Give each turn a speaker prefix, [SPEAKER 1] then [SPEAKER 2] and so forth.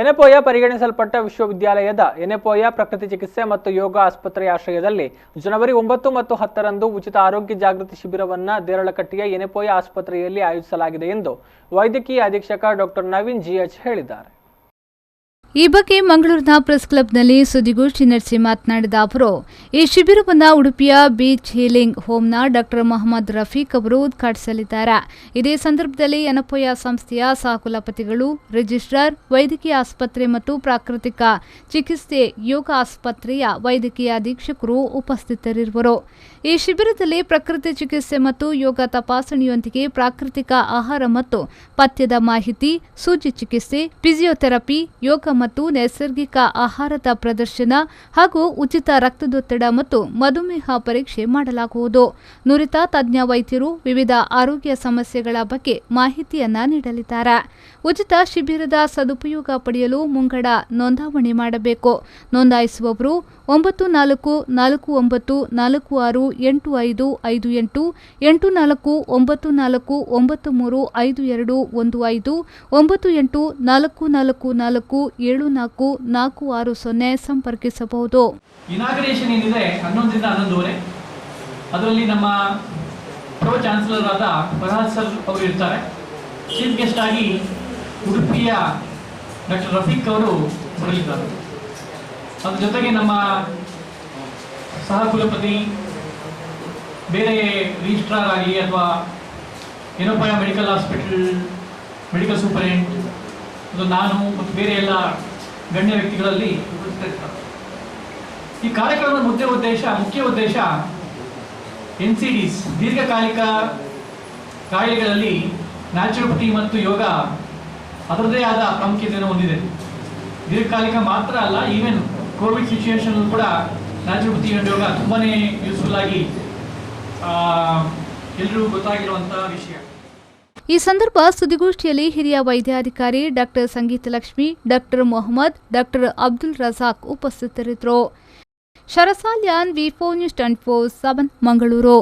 [SPEAKER 1] ಎನೆಪೋಯ ಪರಿಗಣಿಸಲ್ಪಟ್ಟ ವಿಶ್ವವಿದ್ಯಾಲಯದ ಎನೆಪೋಯ ಪ್ರಕೃತಿ ಚಿಕಿತ್ಸೆ ಮತ್ತು ಯೋಗ ಆಸ್ಪತ್ರೆಯ ಆಶ್ರಯದಲ್ಲಿ ಜನವರಿ 9 ಮತ್ತು 10ರಂದು ಉಚಿತ ಆರೋಗ್ಯ ಜಾಗೃತಿ ಶಿಬಿರವನ್ನು ದೇರಳಕಟ್ಟೆಯ ಎನೆಪೋಯ ಆಸ್ಪತ್ರೆಯಲ್ಲಿ ಆಯೋಜಿಸಲಾಗಿದೆ ಎಂದು ವೈದ್ಯಕೀಯ ಅಧೀಕ್ಷಕ ಡಾಕ್ಟರ್ ನವೀನ್ ಜಿಎಚ್ ಹೇಳಿದ್ದಾರೆ.
[SPEAKER 2] ಈ ಬಗ್ಗೆ ಮಂಗಳೂರಿನ ಪ್ರೆಸ್ ಕ್ಲಬ್ನಲ್ಲಿ ಸುದ್ದಿಗೋಷ್ಠಿ ನಡೆಸಿ ಮಾತನಾಡಿದ ಅವರು, ಈ ಶಿಬಿರವನ್ನು ಉಡುಪಿಯ ಬೀಚ್ ಹೀಲಿಂಗ್ ಹೋಮ್ನ ಡಾಕ್ಟರ್ ಮೊಹಮ್ಮದ್ ರಫೀಕ್ ಅವರು ಉದ್ಘಾಟಿಸಲಿದ್ದಾರೆ. ಇದೇ ಸಂದರ್ಭದಲ್ಲಿ ಎನೆಪೋಯ ಸಂಸ್ಥೆಯ ಸಹಕುಲಪತಿಗಳು, ರಿಜಿಸ್ಟ್ರಾರ್, ವೈದ್ಯಕೀಯ ಆಸ್ಪತ್ರೆ ಮತ್ತು ಪ್ರಾಕೃತಿಕ ಚಿಕಿತ್ಸೆ ಯೋಗ ಆಸ್ಪತ್ರೆಯ ವೈದ್ಯಕೀಯ ಅಧೀಕ್ಷಕರು ಉಪಸ್ಥಿತರಿರುವರು. ಈ ಶಿಬಿರದಲ್ಲಿ ಪ್ರಕೃತಿ ಚಿಕಿತ್ಸೆ ಮತ್ತು ಯೋಗ ತಪಾಸಣೆಯೊಂದಿಗೆ ಪ್ರಾಕೃತಿಕ ಆಹಾರ ಮತ್ತು ಪಥ್ಯದ ಮಾಹಿತಿ, ಸೂಜಿ ಚಿಕಿತ್ಸೆ, ಫಿಸಿಯೋಥೆರಪಿ, ಯೋಗ ಮತ್ತು ನೈಸರ್ಗಿಕ ಆಹಾರದ ಪ್ರದರ್ಶನ ಹಾಗೂ ಉಚಿತ ರಕ್ತದೊತ್ತಡ ಮತ್ತು ಮಧುಮೇಹ ಪರೀಕ್ಷೆ ಮಾಡಲಾಗುವುದು. ನುರಿತ ತಜ್ಞ ವೈದ್ಯರು ವಿವಿಧ ಆರೋಗ್ಯ ಸಮಸ್ಯೆಗಳ ಬಗ್ಗೆ ಮಾಹಿತಿಯನ್ನ ನೀಡಲಿದ್ದಾರೆ. ಉಚಿತ ಶಿಬಿರದ ಸದುಪಯೋಗ ಪಡೆಯಲು ಮುಂಗಡ ನೋಂದಾವಣಿ ಮಾಡಬೇಕು. ನೋಂದಾಯಿಸುವವರು 9449468558 8444447460 ಸಂಪರ್ಕಿಸಬಹುದು.
[SPEAKER 3] ಇನಾಗ್ರೇಷನ್ ಏನಿದೆ 11ರಿಂದ 11:30 ಅದರಲ್ಲಿ ನಮ್ಮ ಪ್ರೋ ಚಾನ್ಸಲರ್ ಆದ ಪ್ರಸಾದ್ ಸರ್ ಅವರು ಇರ್ತಾರೆ. ಚೀಫ್ ಗೆಸ್ಟ್ ಆಗಿ ಉಡುಪಿಯ ಡಾಕ್ಟರ್ ರಫೀಕ್ ಅವರು ಬರಲಿದ್ದಾರೆ. ಅದ್ರ ಜೊತೆಗೆ ನಮ್ಮ ಸಹ ಕುಲಪತಿ, ಬೇರೆ ರಿಜಿಸ್ಟ್ರಾರ್ ಆಗಲಿ ಅಥವಾ ಎನೆಪೋಯ ಮೆಡಿಕಲ್ ಹಾಸ್ಪಿಟಲ್ ಮೆಡಿಕಲ್ ಸೂಪರಿಂಟ್, ಅದು ನಾನು ಮತ್ತು ಬೇರೆ ಎಲ್ಲ ಗಣ್ಯ ವ್ಯಕ್ತಿಗಳಲ್ಲಿ ಉಪಸ್ಥಿತರಿರ್ತಾರೆ. ಈ ಕಾರ್ಯಕ್ರಮದ ಮುಖ್ಯ ಉದ್ದೇಶ NCDs ದೀರ್ಘಕಾಲಿಕ ಕಾಯಿಲೆಗಳಲ್ಲಿ ನ್ಯಾಚುರೋಪತಿ ಮತ್ತು ಯೋಗ ಅದರದೇ ಆದ ಪ್ರಾಮುಖ್ಯತೆಯನ್ನು ಹೊಂದಿದೆ. ದೀರ್ಘಕಾಲಿಕ ಮಾತ್ರ ಅಲ್ಲ, ಈವನ್ ಕೋವಿಡ್ ಸಿಚುವೇಶನ್ ಕೂಡ ನ್ಯಾಚುರೋಪತಿ ಅಂಡ್ ಯೋಗ ತುಂಬಾನೇ ಯೂಸ್ಫುಲ್ ಆಗಿ ಎಲ್ಲರಿಗೂ ಗೊತ್ತಾಗಿರುವಂತಹ ವಿಷಯ.
[SPEAKER 2] ಈ ಸಂದರ್ಭ ಸುದ್ದಿಗೋಷ್ಠಿಯಲ್ಲಿ ಹಿರಿಯ ವೈದ್ಯಾಧಿಕಾರಿ ಡಾಕ್ಟರ್ ಸಂಗೀತ ಲಕ್ಷ್ಮಿ, ಡಾಕ್ಟರ್ ಮೊಹಮ್ಮದ್, ಡಾಕ್ಟರ್ ಅಬ್ದುಲ್ ರಜಾಕ್ ಉಪಸ್ಥಿತರಿದ್ದರು. ಶರಸಾಲ್ಯಾನ್, ವಿ4 ನ್ಯೂಸ್ 24/7 ಮಂಗಳೂರು.